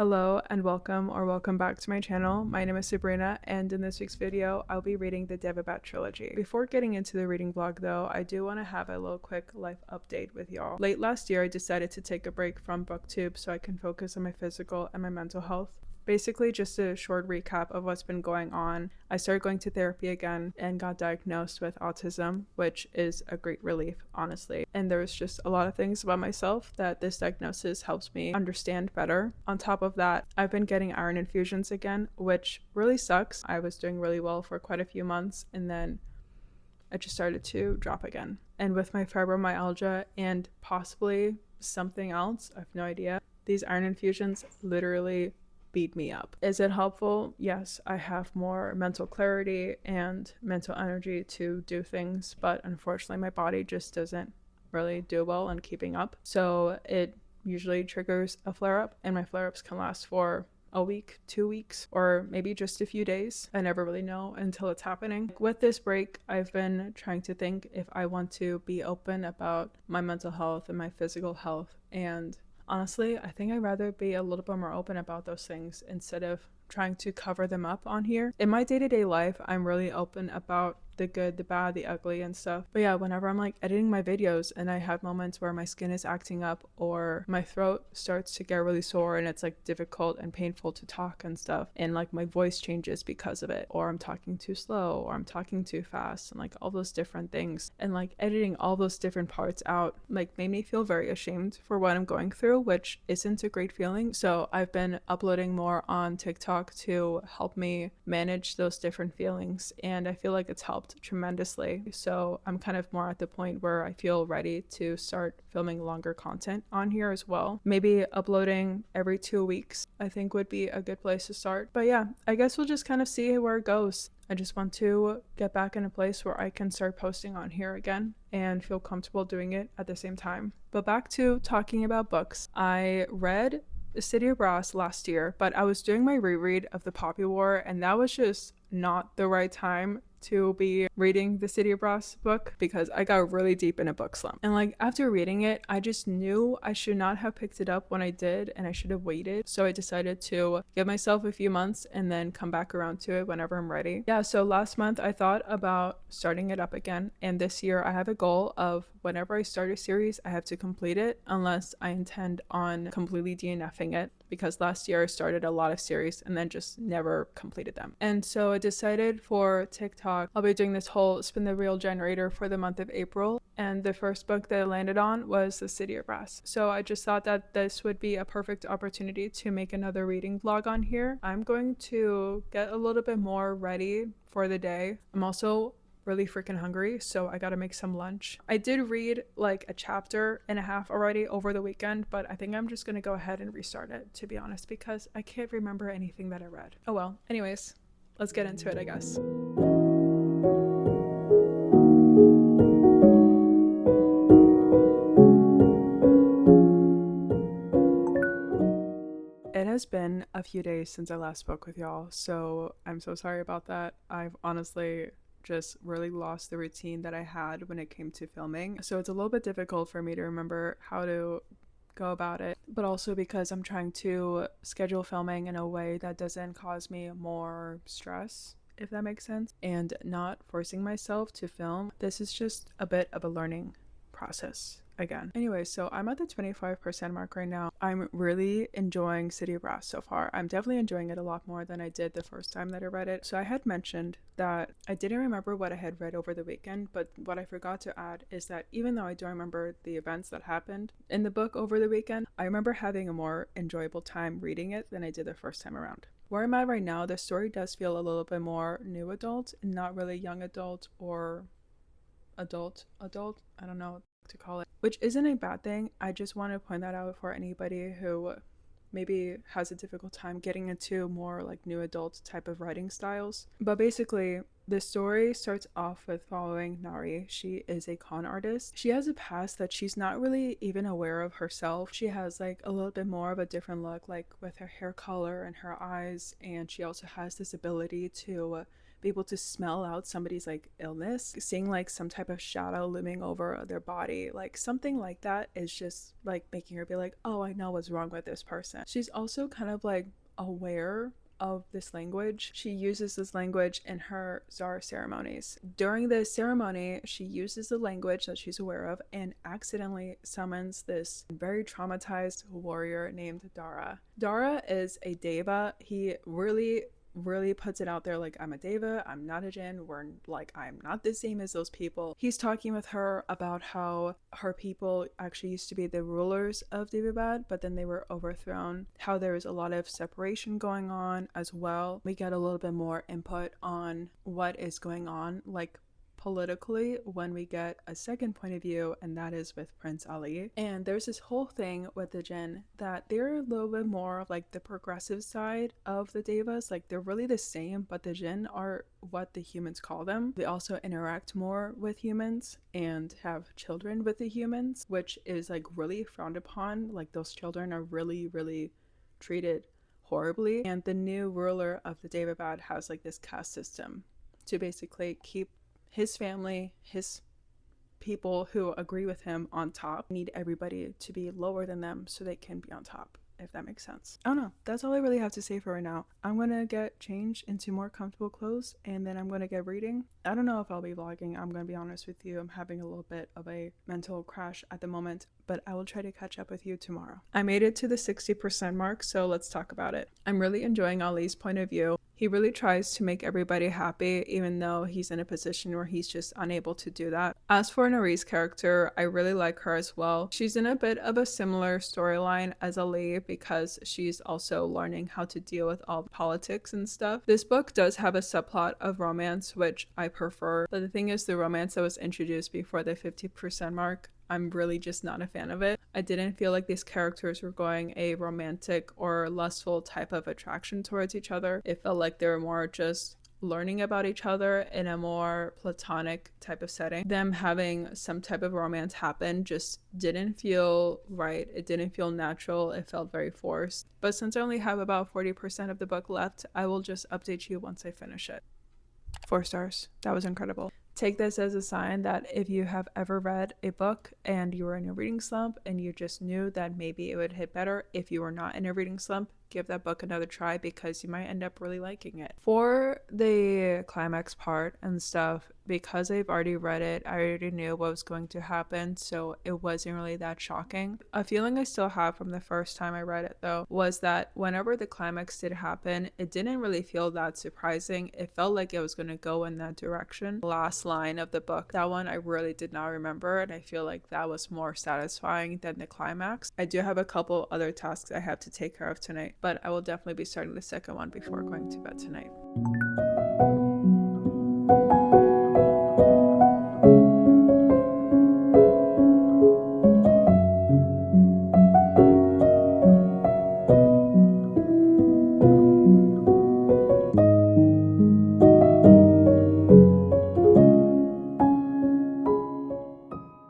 Hello and welcome back to my channel. My name is Sabrina, and in this week's video I'll be reading the daevabad trilogy. Before getting into the reading vlog though, I do want to have a little quick life update with y'all. Late last year I decided to take a break from booktube so I can focus on my physical and my mental health. Basically, just a short recap of what's been going on. I started going to therapy again and got diagnosed with autism, which is a great relief, honestly. And there's just a lot of things about myself that this diagnosis helps me understand better. On top of that, I've been getting iron infusions again, which really sucks. I was doing really well for quite a few months, and then I just started to drop again. And with my fibromyalgia and possibly something else, I have no idea, these iron infusions literally beat me up. Is it helpful? Yes, I have more mental clarity and mental energy to do things, but unfortunately my body just doesn't really do well in keeping up. So it usually triggers a flare-up, and my flare-ups can last for a week, 2 weeks, or maybe just a few days. I never really know until it's happening. With this break, I've been trying to think if I want to be open about my mental health and my physical health, and honestly, I think I'd rather be a little bit more open about those things instead of trying to cover them up on here. In my day-to-day life, I'm really open about the good, the bad, the ugly and stuff. But yeah, whenever I'm like editing my videos and I have moments where my skin is acting up or my throat starts to get really sore and it's like difficult and painful to talk and stuff, and like my voice changes because of it, or I'm talking too slow, or I'm talking too fast, and like all those different things, and like editing all those different parts out like made me feel very ashamed for what I'm going through, which isn't a great feeling. So I've been uploading more on TikTok to help me manage those different feelings, and I feel like it's helped tremendously. So I'm kind of more at the point where I feel ready to start filming longer content on here as well. Maybe uploading every 2 weeks I think would be a good place to start. But yeah, I guess we'll just kind of see where it goes. I just want to get back in a place where I can start posting on here again and feel comfortable doing it at the same time. But back to talking about books. I read City of Brass last year, but I was doing my reread of the Poppy War, and that was just not the right time to be reading the City of Brass book because I got really deep in a book slump. And like after reading it, I just knew I should not have picked it up when I did, and I should have waited. So I decided to give myself a few months and then come back around to it whenever I'm ready. Yeah, so last month I thought about starting it up again, and this year I have a goal of whenever I start a series, I have to complete it unless I intend on completely DNFing it, because last year I started a lot of series and then just never completed them. And so I decided for TikTok, I'll be doing this whole spin the reel generator for the month of April. And the first book that I landed on was The City of Brass. So I just thought that this would be a perfect opportunity to make another reading vlog on here. I'm going to get a little bit more ready for the day. I'm also really freaking hungry, so I gotta make some lunch. I did read like a chapter and a half already over the weekend, but I think I'm just gonna go ahead and restart it, to be honest, because I can't remember anything that I read. Oh well. Anyways, let's get into it, I guess. It has been a few days since I last spoke with y'all, so I'm so sorry about that. I've honestly just really lost the routine that I had when it came to filming, so it's a little bit difficult for me to remember how to go about it, but also because I'm trying to schedule filming in a way that doesn't cause me more stress, if that makes sense, and not forcing myself to film. This is just a bit of a learning process again. Anyway, so I'm at the 25% mark right now. I'm really enjoying City of Brass so far. I'm definitely enjoying it a lot more than I did the first time that I read it. So I had mentioned that I didn't remember what I had read over the weekend, but what I forgot to add is that even though I don't remember the events that happened in the book over the weekend, I remember having a more enjoyable time reading it than I did the first time around. Where I'm at right now, the story does feel a little bit more new adult and not really young adult or adult. I don't know what to call it, which isn't a bad thing. I just want to point that out for anybody who maybe has a difficult time getting into more like new adult type of writing styles. But basically, the story starts off with following Nari. She is a con artist. She has a past that she's not really even aware of herself. She has like a little bit more of a different look, like with her hair color and her eyes, and she also has this ability to be able to smell out somebody's like illness, seeing like some type of shadow looming over their body, like something like that is just like making her be like, oh, I know what's wrong with this person. She's also kind of like aware of this language. She uses this language in her czar ceremonies. During the ceremony, she uses the language that she's aware of and accidentally summons this very traumatized warrior named Dara. Dara is a deva. He really puts it out there like, I'm a deva, I'm not a jinn, we're like, I'm not the same as those people. He's talking with her about how her people actually used to be the rulers of Daevabad, but then they were overthrown, how there was a lot of separation going on as well. We get a little bit more input on what is going on like politically when we get a second point of view, and that is with Prince Ali. And there's this whole thing with the jinn that they're a little bit more of like the progressive side of the devas. Like they're really the same, but the jinn are what the humans call them. They also interact more with humans and have children with the humans, which is like really frowned upon. Like those children are really treated horribly. And the new ruler of the Daevabad has like this caste system to basically keep his family, his people who agree with him on top. Need everybody to be lower than them so they can be on top, if that makes sense. I don't know. That's all I really have to say for right now. I'm gonna get changed into more comfortable clothes and then I'm gonna get reading. I don't know if I'll be vlogging. I'm gonna be honest with you. I'm having a little bit of a mental crash at the moment, but I will try to catch up with you tomorrow. I made it to the 60% mark, so let's talk about it. I'm really enjoying Ali's point of view. He really tries to make everybody happy, even though he's in a position where he's just unable to do that. As for Nari's character, I really like her as well. She's in a bit of a similar storyline as Ali because she's also learning how to deal with all the politics and stuff. This book does have a subplot of romance, which I prefer, but the thing is, the romance that was introduced before the 50% mark, I'm really just not a fan of it. I didn't feel like these characters were going a romantic or lustful type of attraction towards each other. It felt like they were more just learning about each other in a more platonic type of setting. Them having some type of romance happen just didn't feel right. It didn't feel natural. It felt very forced. But since I only have about 40% of the book left, I will just update you once I finish it. 4 stars. That was incredible. Take this as a sign that if you have ever read a book and you were in a reading slump and you just knew that maybe it would hit better if you were not in a reading slump, give that book another try because you might end up really liking it. For the climax part and stuff, because I've already read it, I already knew what was going to happen, so it wasn't really that shocking. A feeling I still have from the first time I read it though was that whenever the climax did happen, it didn't really feel that surprising. It felt like it was going to go in that direction. The last line of the book, that one I really did not remember, and I feel like that was more satisfying than the climax. I do have a couple other tasks I have to take care of tonight, but I will definitely be starting the second one before going to bed tonight.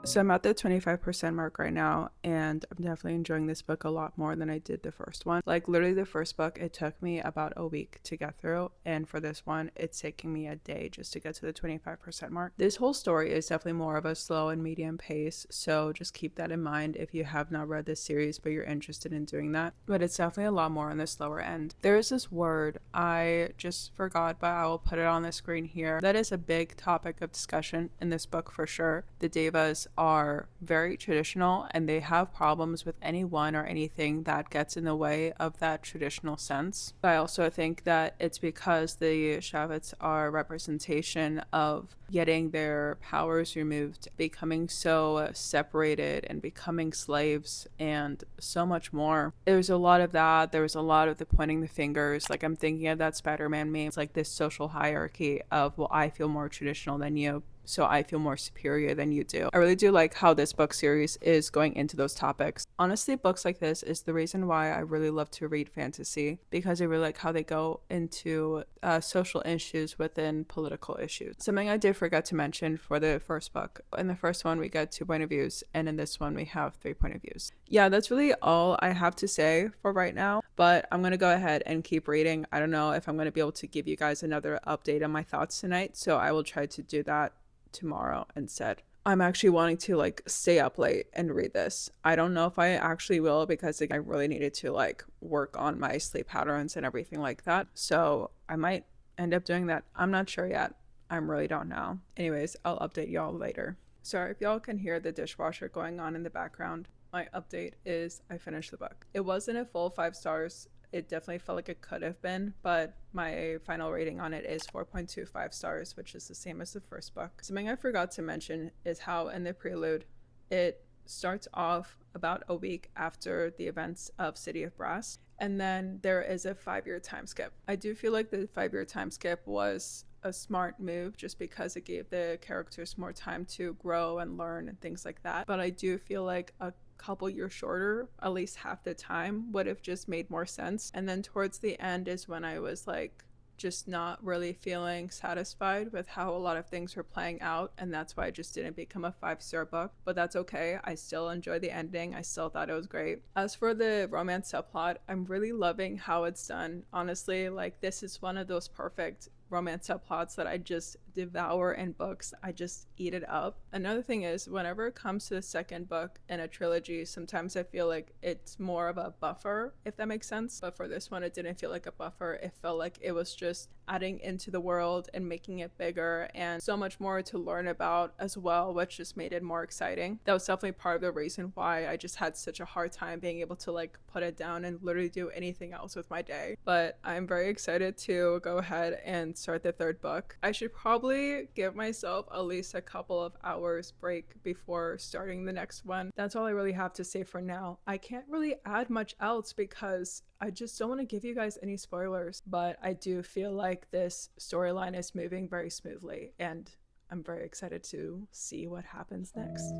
So I'm at the 25% mark right now, and I'm definitely enjoying this book a lot more than I did the first one. Like literally the first book, it took me about a week to get through, and for this one, it's taking me a day just to get to the 25% mark. This whole story is definitely more of a slow and medium pace, so just keep that in mind if you have not read this series but you're interested in doing that. But it's definitely a lot more on the slower end. There is this word I just forgot, but I will put it on the screen here. That is a big topic of discussion in this book for sure. The devas are very traditional and they have problems with anyone or anything that gets in the way of that traditional sense. I also think that it's because the Shavits are representation of getting their powers removed, becoming so separated and becoming slaves and so much more. There was a lot of that. There was a lot of the pointing the fingers. Like I'm thinking of that Spider-Man meme. It's like this social hierarchy of, well, I feel more traditional than you, so I feel more superior than you do. I really do like how this book series is going into those topics. Honestly, books like this is the reason why I really love to read fantasy, because I really like how they go into social issues within political issues. Something I did forget to mention for the first book. In the first one, we get 2 point of views, and in this one, we have 3 point of views. Yeah, that's really all I have to say for right now, but I'm gonna go ahead and keep reading. I don't know if I'm gonna be able to give you guys another update on my thoughts tonight, so I will try to do that tomorrow instead. I'm actually wanting to like stay up late and read this. I don't know if I actually will, because like, I really needed to like work on my sleep patterns and everything like that, so I might end up doing that. I'm not sure yet. I really don't know. Anyways, I'll update y'all later. Sorry if y'all can hear the dishwasher going on in the background. My update is I finished the book. It wasn't a full 5 stars. It definitely felt like it could have been, but my final rating on it is 4.25 stars, which is the same as the first book. Something I forgot to mention is how in the prelude, it starts off about a week after the events of City of Brass, and then there is a 5-year time skip. I do feel like the 5-year time skip was a smart move, just because it gave the characters more time to grow and learn and things like that, but I do feel like a couple years shorter, at least half the time, would have just made more sense. And then towards the end is when I was like just not really feeling satisfied with how a lot of things were playing out, and that's why I just didn't become a 5-star book. But that's okay, I still enjoy the ending. I still thought it was great. As for the romance subplot, I'm really loving how it's done. Honestly, like, this is one of those perfect romance subplots that I just devour in books. I just eat it up. Another thing is, whenever it comes to the second book in a trilogy, sometimes I feel like it's more of a buffer, if that makes sense. But for this one, it didn't feel like a buffer. It felt like it was just adding into the world and making it bigger, and so much more to learn about as well, which just made it more exciting. That was definitely part of the reason why I just had such a hard time being able to like put it down and literally do anything else with my day. But I'm very excited to go ahead and start the third book. I should probably give myself at least a couple of hours break before starting the next one. That's all I really have to say for now. I can't really add much else because I just don't want to give you guys any spoilers, but I do feel like this storyline is moving very smoothly, and I'm very excited to see what happens next.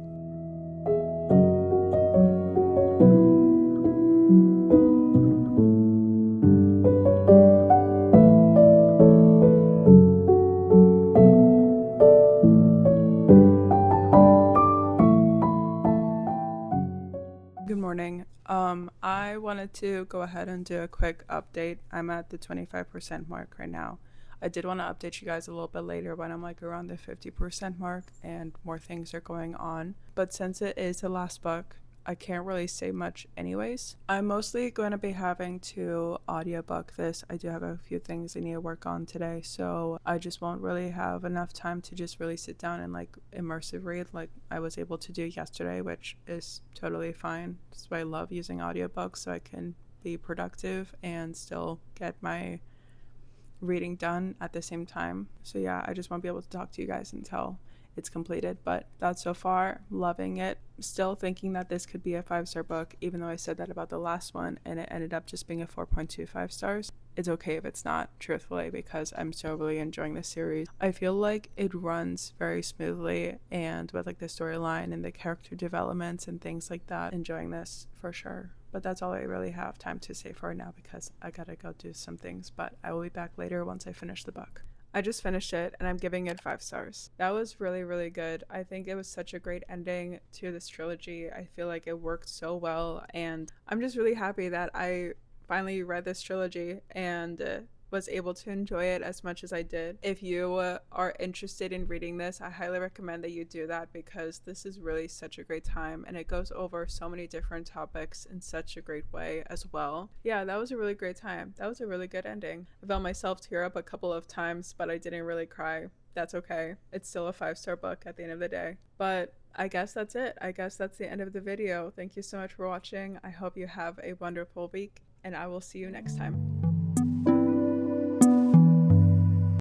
Good morning. I wanted to go ahead and do a quick update. I'm at the 25% mark right now. I did want to update you guys a little bit later when I'm like around the 50% mark and more things are going on. But since it is the last book, I can't really say much anyways. I'm mostly going to be having to audiobook this. I do have a few things I need to work on today, so I just won't really have enough time to just really sit down and like immersive read like I was able to do yesterday, which is totally fine. That's why I love using audiobooks, so I can be productive and still get my reading done at the same time. So yeah, I just won't be able to talk to you guys until it's completed, but that's so far loving it. Still thinking that this could be a 5-star book, even though I said that about the last one and it ended up just being a 4.25 stars. It's okay if it's not, truthfully, because I'm so really enjoying this series. I feel like it runs very smoothly, and with like the storyline and the character developments and things like that, enjoying this for sure. But that's all I really have time to say for now, because I gotta go do some things, but I will be back later once I finish the book. I just finished it and I'm giving it 5 stars. That was really, really good. I think it was such a great ending to this trilogy. I feel like it worked so well, and I'm just really happy that I finally read this trilogy and was able to enjoy it as much as I did. If you are interested in reading this, I highly recommend that you do that, because this is really such a great time and it goes over so many different topics in such a great way as well. Yeah, that was a really great time. That was a really good ending. I felt myself tear up a couple of times, but I didn't really cry. That's okay. It's still a 5-star book at the end of the day. But I guess that's it. I guess that's the end of the video. Thank you so much for watching. I hope you have a wonderful week, and I will see you next time.